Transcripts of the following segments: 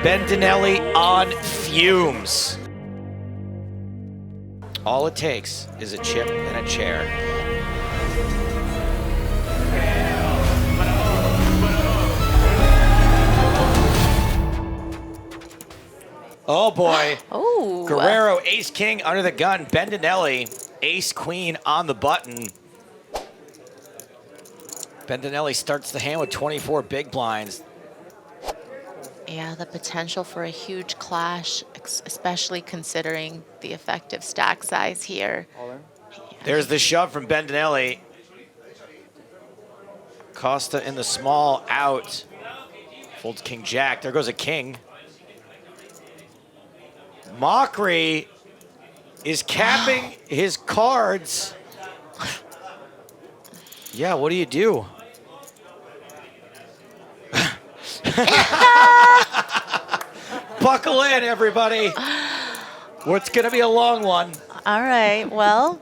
Bendinelli on fumes. All it takes is a chip and a chair. Oh boy. Oh. Guerrero, ace king under the gun. Bendinelli, ace queen on the button. Bendinelli starts the hand with 24 big blinds. Yeah, the potential for a huge clash, especially considering the effective stack size here. There's the shove from Bendinelli. Costa in the small, out. Folds king jack. There goes a king. Mockery is capping his cards. Yeah, what do you do? Buckle in, everybody. It's going to be a long one. All right, well.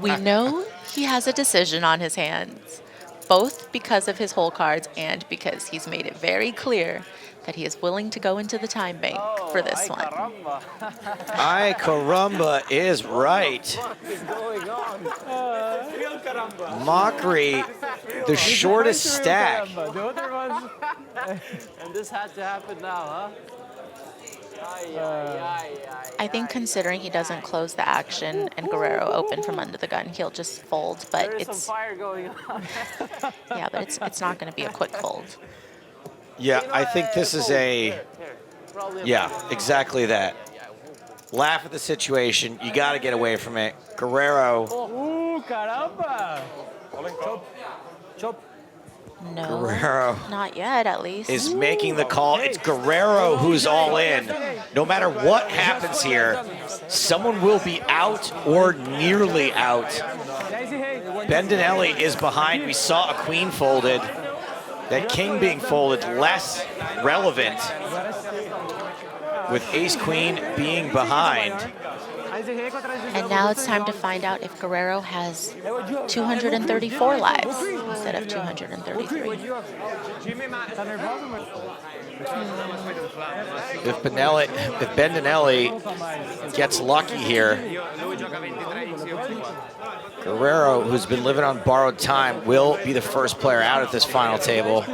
We know he has a decision on his hands, both because of his hole cards and because he's made it very clear that he is willing to go into the time bank for this one. Ay caramba is right. Mockery, the shortest stack. And this had to happen now, huh? I think considering he doesn't close the action and Guerrero open from under the gun, he'll just fold. But There's some fire going on. yeah, but it's not going to be a quick fold. Yeah, I think this is exactly that. Laugh at the situation. You got to get away from it. Guerrero. Ooh, caramba. Chop. No, Guerrero not yet, at least. is making the call. It's Guerrero who's all in. No matter what happens here, someone will be out or nearly out. Bendinelli is behind. We saw a queen folded. That king being folded, less relevant with ace-queen being behind. And now it's time to find out if Guerrero has 234 lives instead of 233. If Bendinelli gets lucky here, Guerrero, who's been living on borrowed time, will be the first player out at this final table.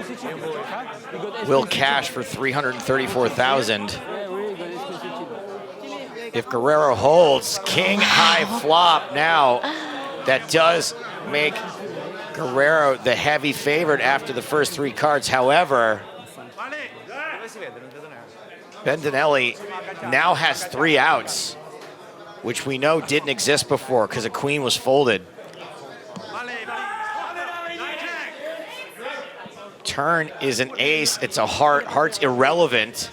Will cash for 334,000. If Guerrero holds, king high flop now. That does make Guerrero the heavy favorite after the first three cards. However, Bendinelli now has 3 outs, which we know didn't exist before because a queen was folded. Turn is an ace. It's a heart. Heart's irrelevant.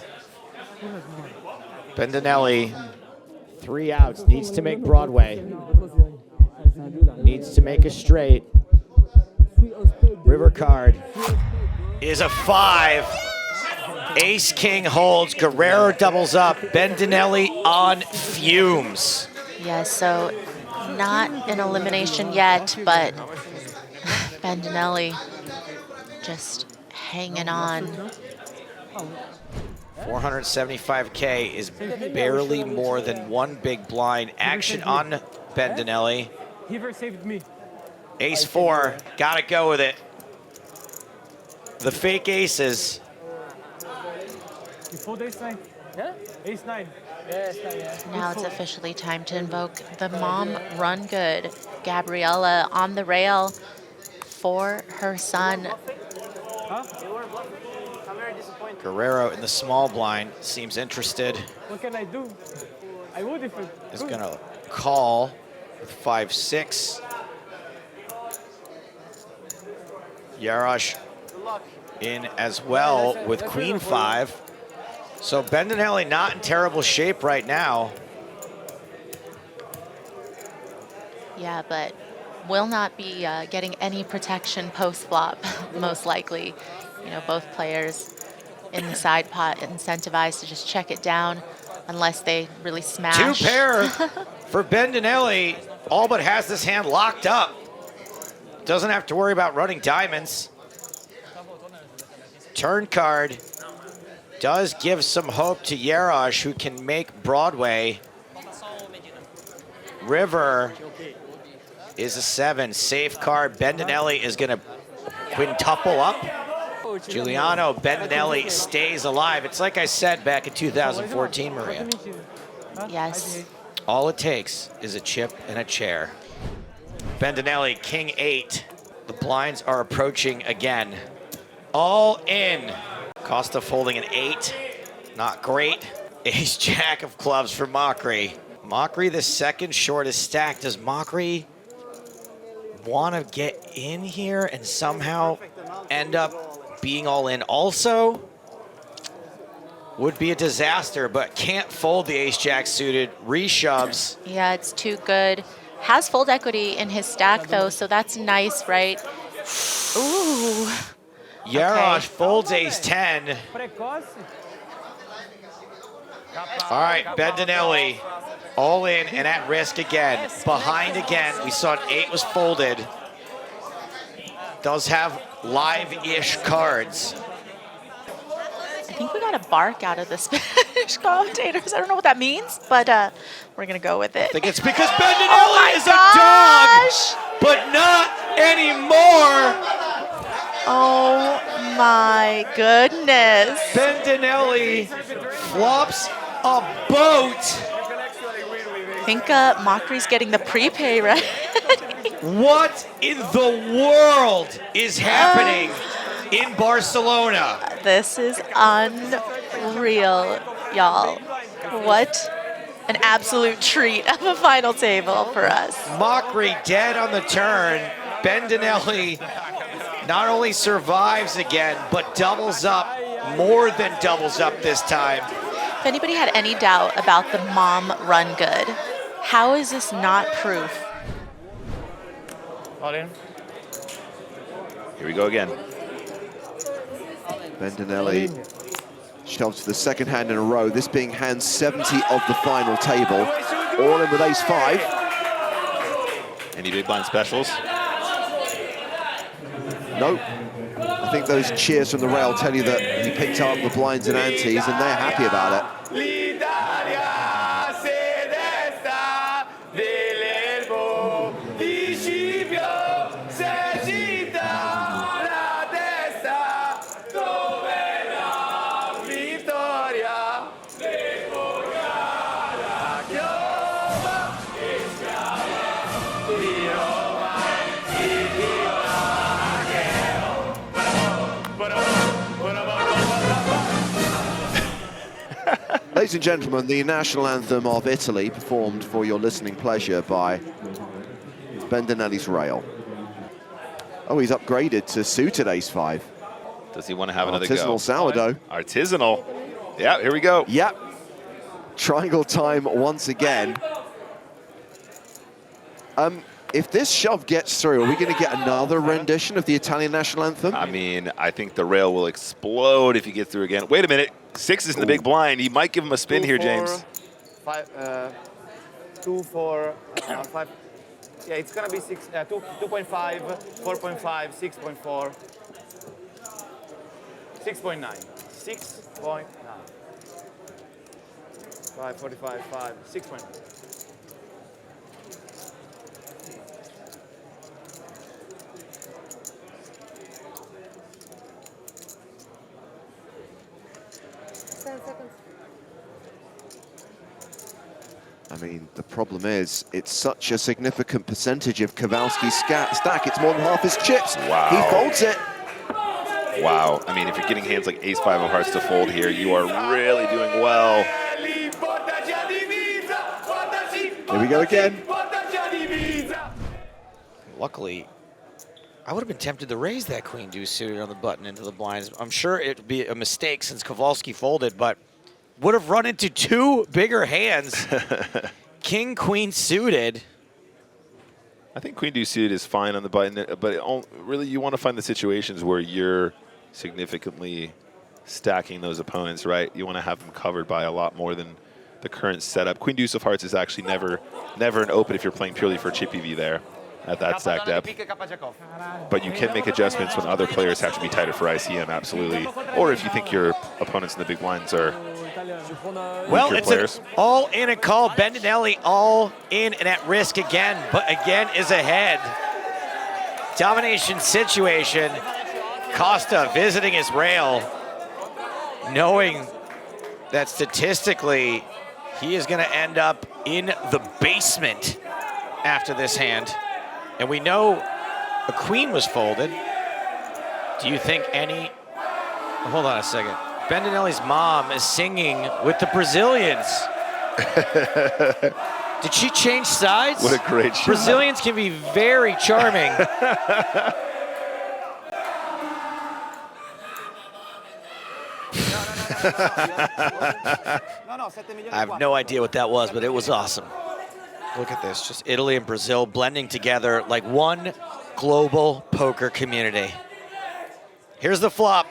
Bendinelli, 3 outs. Needs to make Broadway. Needs to make a straight. River card is a 5. Ace king holds. Guerrero doubles up. Bendinelli on fumes. Yeah, so not an elimination yet, but Bendinelli just hanging on. 475K is barely more than one big blind. Action on Bendinelli. He saved me. Ace 4, gotta go with it. The fake aces. You fold ace 9? Yeah? Ace 9. Yeah, ace 9, yeah. Now it's officially time to invoke the mom run good. Gabriella on the rail for her son. Huh? I'm very disappointed. Guerrero in the small blind seems interested. What can I do? I would if it Is gonna call with 5-6. Yarosh in as well with queen 5. So Bendinelli not in terrible shape right now. Yeah, but will not be getting any protection post-flop, most likely. You know, both players in the side pot incentivized to just check it down unless they really smash. 2 pair for Bendinelli. All but has this hand locked up. Doesn't have to worry about running diamonds. Turn card does give some hope to Yarosh, who can make Broadway. River is a 7. Safe card. Bendinelli is going to quintuple up. Giuliano Bendinelli stays alive. It's like I said back in 2014, Maria. Yes. All it takes is a chip and a chair. Bendinelli, king 8. The blinds are approaching again. All in. Costa folding an 8. Not great. Ace jack of clubs for Mockery. Mockery, the second shortest stack. Does Mockery want to get in here and somehow end up being all in also? Would be a disaster, but can't fold the ace jack suited. Reshoves. Yeah, it's too good. Has fold equity in his stack though, so that's nice, right? Ooh. Yarosh Okay. folds ace 10. All right, Bendinelli all in and at risk again. Behind again. We saw an 8 was folded. Does have live-ish cards. I think we got a bark out of the Spanish commentators. I don't know what that means, but we're gonna go with it. I think it's because Bendinelli Oh my is gosh! a dog, but not anymore. Oh my goodness. Bendinelli flops a boat. I think Mockery's getting the prepay, right? What in the world is happening in Barcelona? This is unreal, y'all. What an absolute treat of a final table for us. Mockery dead on the turn. Bendinelli not only survives again, but doubles up, more than doubles up this time. If anybody had any doubt about the mom run good, how is this not proof? All in. Here we go again. Bendinelli shoves for the second hand in a row, this being hand 70 of the final table. All in with ace 5. Any big blind specials? Nope. I think those cheers from the rail tell you that he picked up the blinds and antes, and they're happy about it. Ladies and gentlemen, the national anthem of Italy, performed for your listening pleasure by Bendinelli's rail. Oh, he's upgraded to suited ace 5. Does he want to have another go? Artisanal sourdough. Artisanal. Yeah, here we go. Yep. Triangle time once again. If this shove gets through, are we going to get another rendition of the Italian national anthem? I mean, I think the rail will explode if he gets through again. Wait a minute. 6 is in the big blind. He might give him a spin here, James. 2, 4, 5. Yeah, it's gonna be 6, 2.5, 4.5, 6.4, 6.9, 6.9, 5, 45, 5, 6.9. I mean, the problem is, it's such a significant percentage of Kovalski's stack. It's more than half his chips. Wow. He folds it. Wow. I mean, if you're getting hands like ace 5 of hearts to fold here, you are really doing well. Here we go again. Luckily, I would have been tempted to raise that queen deuce suited on the button into the blinds. I'm sure it would be a mistake since Kovalski folded, but would have run into 2 bigger hands. King, queen suited. I think queen deuce suited is fine on the button, but really you want to find the situations where you're significantly stacking those opponents, right? You want to have them covered by a lot more than the current setup. Queen deuce of hearts is actually never an open if you're playing purely for chippy V there. at that stack depth. But you can make adjustments when other players have to be tighter for ICM, absolutely. Or if you think your opponents in the big blinds are well, weaker it's players. an all in a call. Bendinelli all in and at risk again, but again is ahead. Domination situation. Costa visiting his rail, knowing that statistically he is going to end up in the basement after this hand. And we know a queen was folded. Do you think any... Hold on a second. Bendinelli's mom is singing with the Brazilians. Did she change sides? What a great shot. Brazilians can be very charming. I have no idea what that was, but it was awesome. Look at this, just Italy and Brazil blending together like one global poker community. Here's the flop.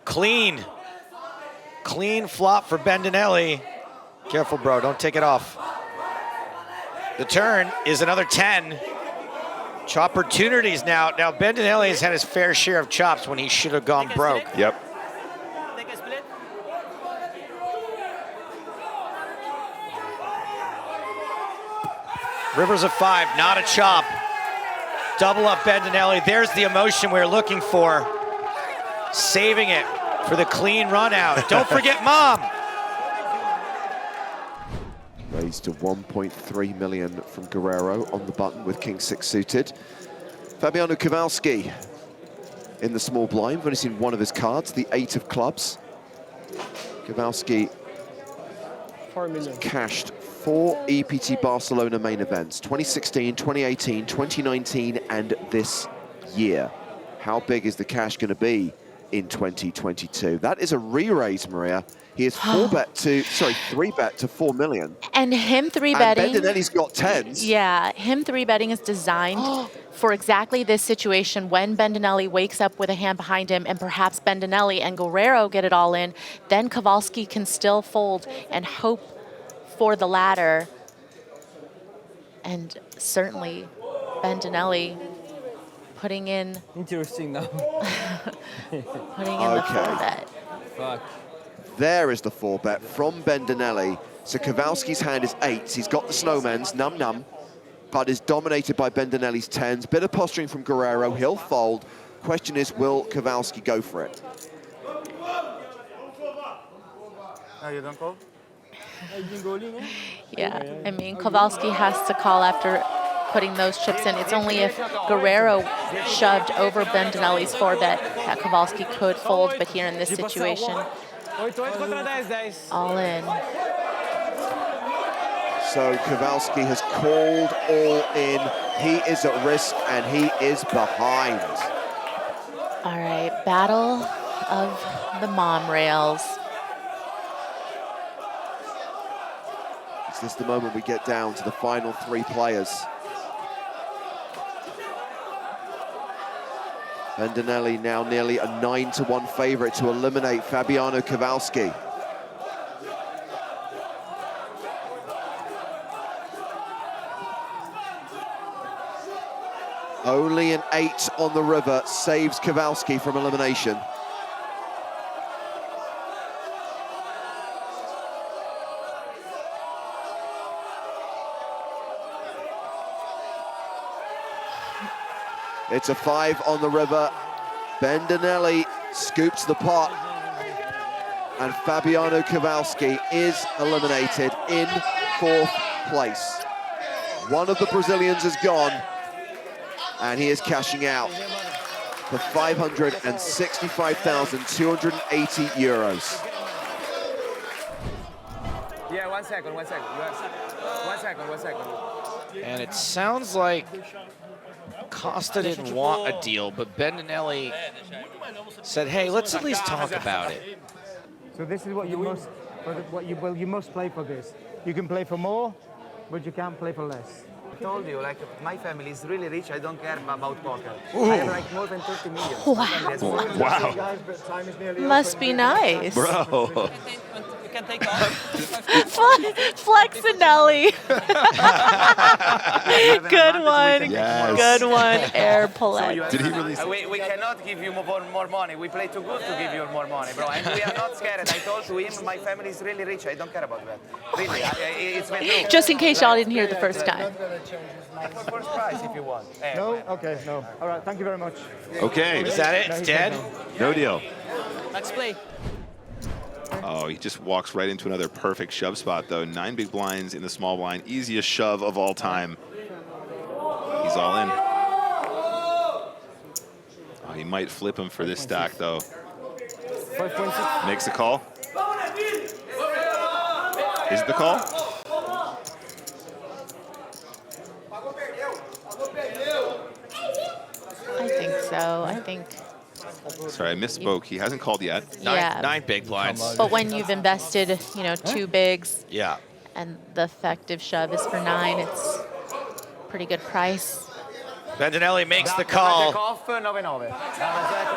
Clean. Clean flop for Bendinelli. Careful, bro, don't take it off. The turn is another 10. Chopportunities now. Now, Bendinelli has had his fair share of chops when he should have gone broke. Yep. Rivers of 5, not a chop. Double up Bendinelli. There's the emotion we're looking for. Saving it for the clean run out. Don't forget mom. Raised to 1.3 million from Guerrero on the button with King 6 suited. Fabiano Kovalski in the small blind. We've only seen one of his cards, the 8 of clubs. Kovalski 4 million. Cashed 4 EPT Barcelona main events, 2016, 2018, 2019, and this year. How big is the cash going to be in 2022? That is a re-raise, Maria. He is 3-bet to 4 million. And him 3-betting. And Bendinelli's got 10s. Yeah, him 3-betting is designed for exactly this situation. When Bendinelli wakes up with a hand behind him and perhaps Bendinelli and Guerrero get it all in, then Kovalski can still fold and hope for the ladder. And certainly Bendinelli putting in... Interesting now. putting in the 4-bet. Fuck. There is the 4-bet from Bendinelli. So Kovalski's hand is 8s. He's got the snowmans, num-num, but is dominated by Bendinelli's 10s. Bit of posturing from Guerrero. He'll fold. Question is, will Kovalski go for it? No, you don't call? Yeah, I mean, Kovalski has to call after putting those chips in. It's only if Guerrero shoved over Bendinelli's 4-bet that Kovalski could fold, but here in this situation, all in. So Kovalski has called all in. He is at risk and he is behind. All right, battle of the mom rails. Is this the moment we get down to the final 3 players? Bendinelli now nearly a 9-1 favorite to eliminate Fabiano Kovalski. Only an 8 on the river saves Kovalski from elimination. It's a 5 on the river. Bendinelli scoops the pot. And Fabiano Kovalski is eliminated in 4th place. One of the Brazilians is gone. And he is cashing out for €565,280. Yeah, 1 second. One second. And it sounds like Costa didn't want a deal, but Bendinelli said, hey, let's at least talk about it. So this is what you must play for this. You can play for more, but you can't play for less. I told you, like, my family is really rich. I don't care about poker. I have like more than 30 million. Wow. Wow. Must be nice. Bro. can take off. Flexinelli. Good one. Yes. Good one, Airplane. Did he really say? We cannot give you more money. We play too good to give you more money, bro. And we are not scared. I told to him, my family is really rich. I don't care about that. Really, it's been true. Just in case y'all didn't hear the first time. For first prize if you want. No? Okay, no. All right, thank you very much. Okay. Is that it? No, It's he said dead? no. No deal. Let's play. Oh, he just walks right into another perfect shove spot, though. 9 big blinds in the small blind. Easiest shove of all time. He's all in. Oh, he might flip him for this stack, though. 5.6. Makes the call. Is it the call? I think so. I think. Sorry, I misspoke. He hasn't called yet. Yeah. Nine big blinds. But when you've invested, you know, 2 bigs Yeah. and the effective shove is for 9, it's pretty good price. Bendinelli makes the call.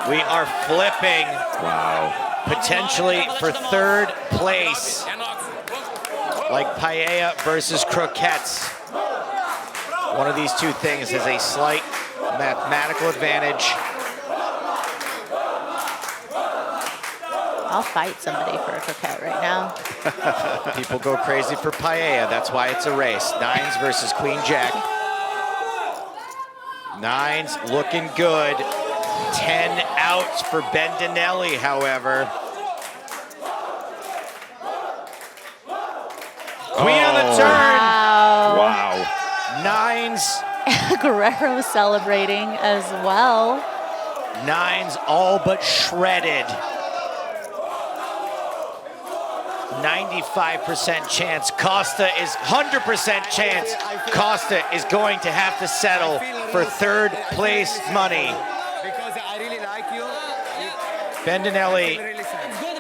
We are flipping Wow. potentially for third place, like paella versus croquettes. One of these two things has a slight mathematical advantage. I'll fight somebody for a croquette right now. People go crazy for paella. That's why it's a race. 9s versus queen jack. 9s looking good. 10 outs for Bendinelli, however. Queen on the turn. Wow. Wow. 9s. Guerrero celebrating as well. 9s all but shredded. 95% chance. Costa is 100% chance. Costa is going to have to settle for third place money. Because I really like you. Bendinelli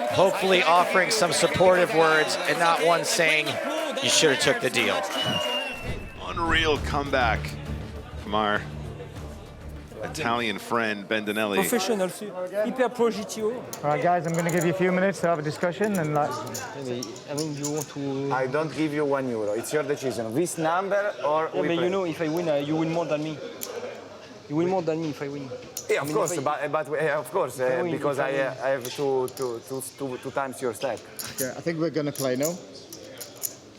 hopefully offering some supportive words and not one saying you should have took the deal. Unreal comeback from our Italian friend Bendinelli. Professional, hyper pro GTO. All right, guys, I'm going to give you a few minutes to have a discussion and like. I mean, you want to. I don't give you €1. It's your decision. This number or Yeah, we but play. you know, if I win, you win more than me. You win more than me if I win. Yeah, of course, win, because if I I have two times your stack. Okay, I think we're going to play, no?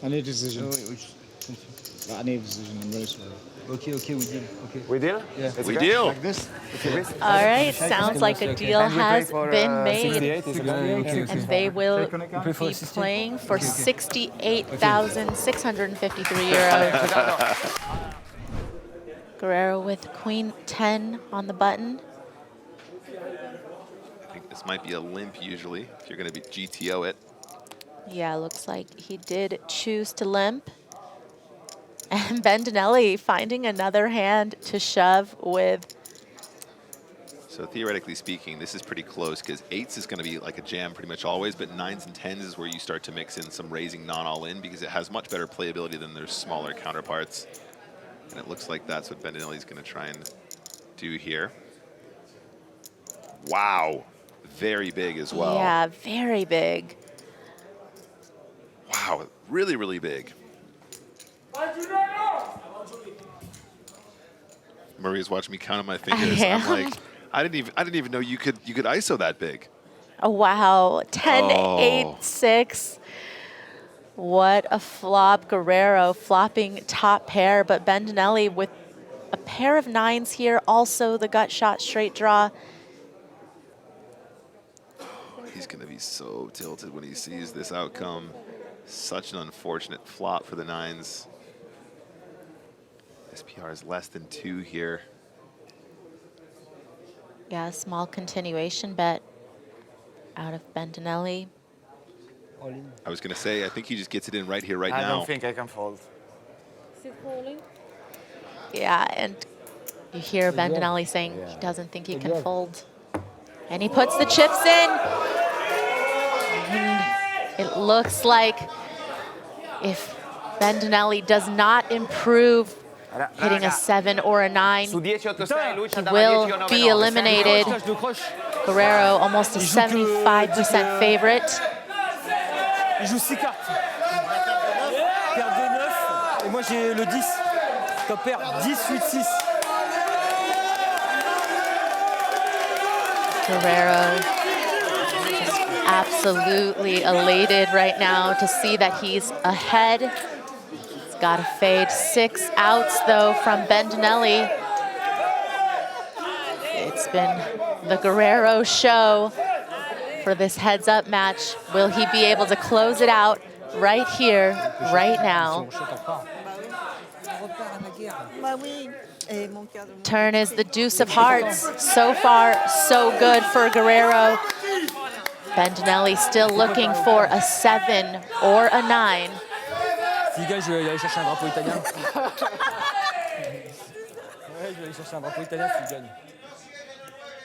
I need a decision. I need a decision, I'm very sorry. Okay, we deal. Okay. We deal? Yeah. It's We okay? deal. Like this? All right, sounds like a deal And we play has for, been made. 68, is it okay? And they will play for be 60? playing for 68,653 euros. Guerrero with queen 10 on the button. I think this might be a limp usually if you're going to be GTO it. Yeah, looks like he did choose to limp. And Bendinelli finding another hand to shove with. So theoretically speaking, this is pretty close because 8s is going to be like a jam pretty much always, but 9s and 10s is where you start to mix in some raising non-all-in because it has much better playability than their smaller counterparts. And it looks like that's what Bendinelli's going to try and do here. Wow. Very big as well. Yeah, very big. Wow. Really, really big. Maria's watching me count on my fingers. am. I'm like, I didn't even know you could ISO that big. Oh, wow. 10, Oh. 8, 6. What a flop. Guerrero flopping top pair, but Bendinelli with a pair of 9s here. Also the gut shot straight draw. He's going to be so tilted when he sees this outcome. Such an unfortunate flop for the 9s. SPR is less than 2 here. Yeah, small continuation bet out of Bendinelli. All in. I was going to say, I think he just gets it in right here, right I now. don't think I can fold. Yeah, and you hear Bendinelli saying he doesn't think he can fold. And he puts the chips in. And it looks like if Bendinelli does not improve hitting a 7 or a 9, Su 10-8-6 lui ci he dava will 10-9-9. be eliminated. Guerrero almost a 75% favorite. Il joue 6 cartes. Paire de 9. Et moi, j'ai le 10. Top paire 10, 8, 6. Guerrero just absolutely elated right now to see that he's ahead. He's got a fade. 6 outs, though, from Bendinelli. It's been the Guerrero show for this heads-up match. Will he be able to close it out right here, right now? Turn is the deuce of hearts. So far, so good for Guerrero. Bendinelli still looking for a 7 or a 9. Si gagne, je vais aller chercher un drapeau italien. Ouais, je vais aller chercher un drapeau italien s'il gagne.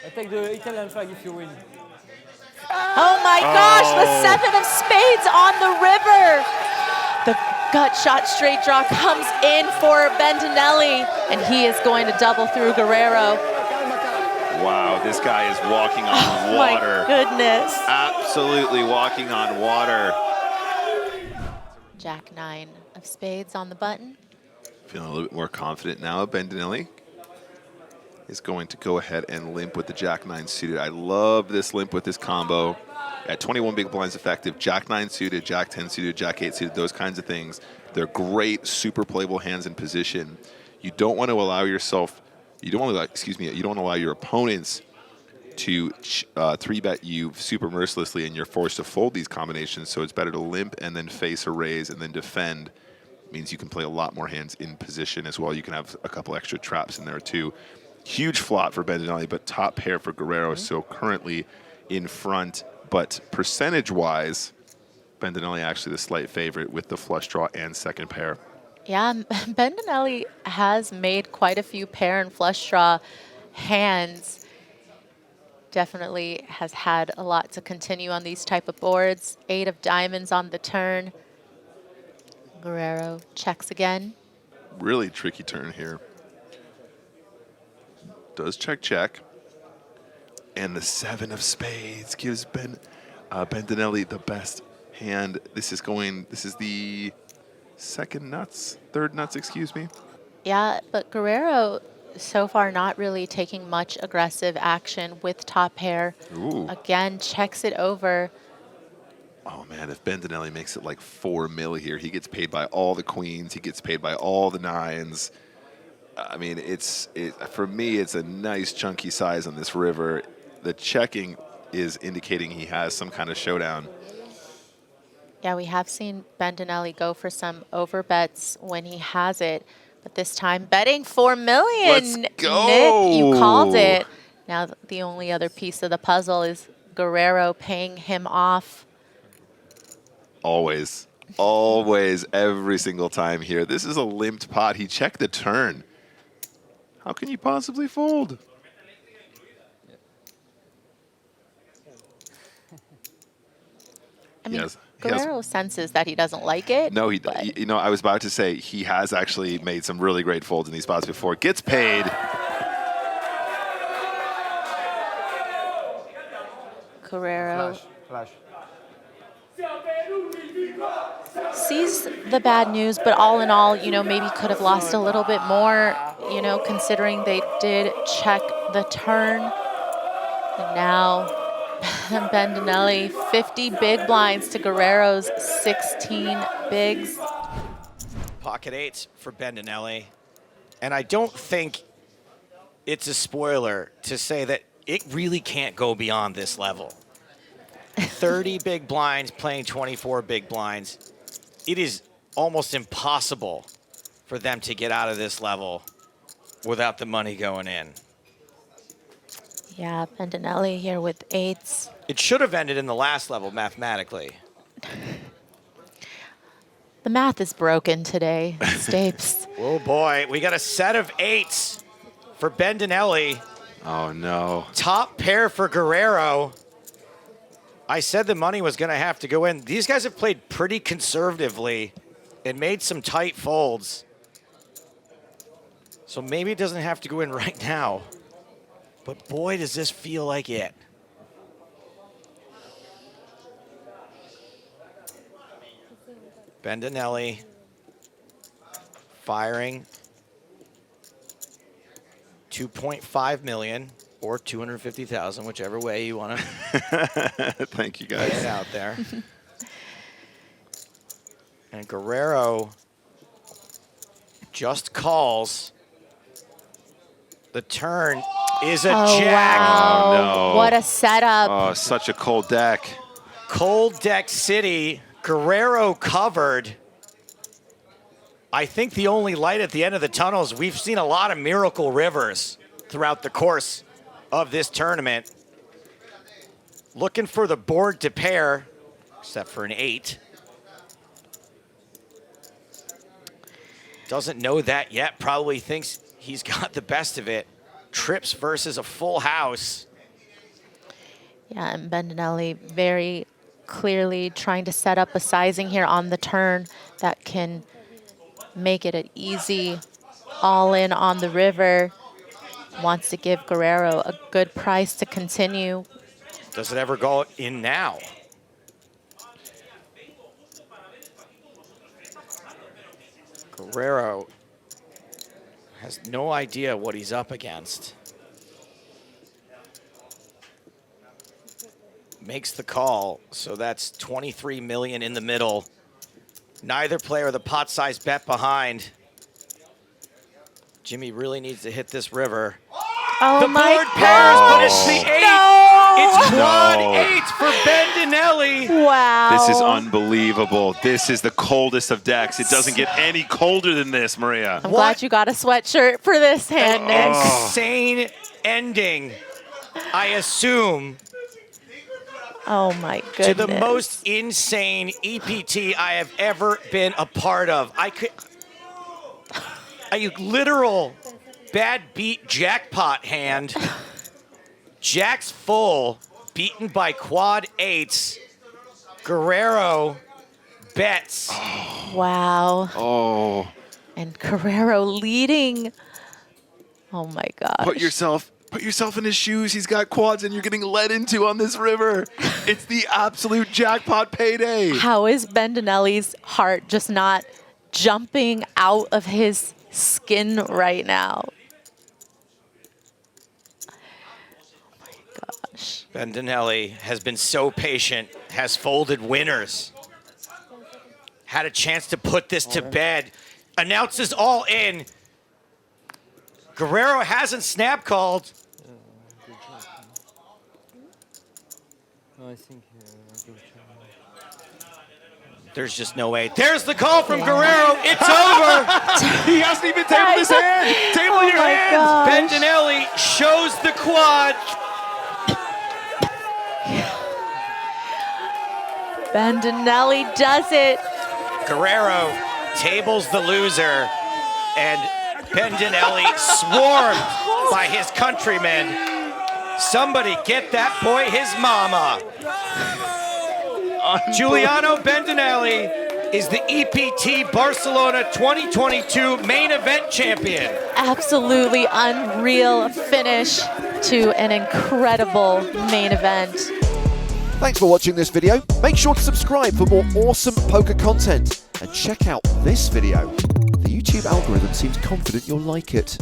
I take the Italian flag if you win. Oh my gosh, the 7 of spades on the river. The gut shot straight draw comes in for Bendinelli, and he is going to double through Guerrero. Wow, this guy is walking on water. My goodness. Absolutely walking on water. Jack 9 of spades on the button. Feeling a little bit more confident now. Bendinelli is going to go ahead and limp with the Jack 9 suited. I love this limp with this combo. At 21 big blinds effective, Jack 9 suited, Jack 10 suited, Jack 8 suited, those kinds of things. They're great, super playable hands in position. You don't want to allow yourself, you don't want to allow your opponents to 3-bet you super mercilessly, and you're forced to fold these combinations. So it's better to limp and then face a raise and then defend. Means you can play a lot more hands in position as well. You can have a couple extra traps in there too. Huge flop for Bendinelli, but top pair for Guerrero. So currently in front, but percentage-wise, Bendinelli actually the slight favorite with the flush draw and second pair. Yeah, Bendinelli has made quite a few pair and flush draw hands. Definitely has had a lot to continue on these type of boards. 8 of diamonds on the turn. Guerrero checks again. Really tricky turn here. Does check, check. And the 7 of spades gives Bendinelli the best hand. This is the third nuts, excuse me. Yeah, but Guerrero so far not really taking much aggressive action with top pair. Ooh. Again, checks it over. Oh man, if Bendinelli makes it like 4 mil here, he gets paid by all the queens, he gets paid by all the 9s. I mean, for me, it's a nice chunky size on this river. The checking is indicating he has some kind of showdown. Yeah, we have seen Bendinelli go for some overbets when he has it, but this time betting 4 million. Let's go. Nick, you called it. Now the only other piece of the puzzle is Guerrero paying him off. Always, always, every single time here. This is a limped pot. He checked the turn. How can you possibly fold? I mean, Guerrero senses that he doesn't like it. No, you know, I was about to say he has actually made some really great folds in these spots before. Gets paid. Guerrero Flash. sees the bad news, but all in all, you know, maybe could have lost a little bit more, you know, considering they did check the turn. And now Bendinelli, 50 big blinds to Guerrero's 16 bigs. Pocket 8s for Bendinelli. And I don't think it's a spoiler to say that it really can't go beyond this level. 30 big blinds playing 24 big blinds. It is almost impossible for them to get out of this level without the money going in. Yeah, Bendinelli here with 8s. It should have ended in the last level mathematically. The math is broken today, Stapes. Oh boy, we got a set of 8s for Bendinelli. Oh no. Top pair for Guerrero. I said the money was going to have to go in. These guys have played pretty conservatively and made some tight folds. So maybe it doesn't have to go in right now. But boy, does this feel like it. Bendinelli firing 2.5 million or 250,000, whichever way you want to Thank you, get it guys. out there. And Guerrero just calls. The turn is a jack. Wow. Oh, no. What a setup. Oh, such a cold deck. Cold deck city. Guerrero covered. I think the only light at the end of the tunnel is we've seen a lot of miracle rivers throughout the course of this tournament. Looking for the board to pair, except for an 8. Doesn't know that yet, probably thinks he's got the best of it. Trips versus a full house. Yeah, and Bendinelli very clearly trying to set up a sizing here on the turn that can make it an easy all-in on the river. Wants to give Guerrero a good price to continue. Does it ever go in now? Guerrero has no idea what he's up against. Makes the call, so that's 23 million in the middle. Neither player the pot size bet behind. Jimmy really needs to hit this river. Oh The my board pairs, but it's the 8. No! It's quad No. 8 for Bendinelli. Wow. This is unbelievable. This is the coldest of decks. It doesn't get any colder than this, Maria. I'm What? glad you got a sweatshirt for this hand, Nick. Insane ending, I assume, Oh my goodness. to the most insane EPT I have ever been a part of. A literal bad beat jackpot hand. Jack's full, beaten by quad 8s. Guerrero bets. Wow. Oh, And Guerrero leading. Oh my gosh. put yourself in his shoes. He's got quads and you're getting led into on this river. It's the absolute jackpot payday. How is Bendinelli's heart just not jumping out of his skin right now? Oh my gosh. Bendinelli has been so patient, has folded winners. Had a chance to put this to bed. Announces all in. Guerrero hasn't snap called. I think There's just no way. There's the call from Guerrero. It's over. He hasn't even tabled his hand. Table your my hand. gosh. Bendinelli shows the quad. Bendinelli does it. Guerrero tables the loser, and Bendinelli swarmed by his countrymen. Somebody get that boy his mama. Giuliano Bendinelli is the EPT Barcelona 2022 main event champion. Absolutely unreal finish to an incredible main event. Thanks for watching this video. Make sure to subscribe for more awesome poker content. And check out this video. The YouTube algorithm seems confident you'll like it.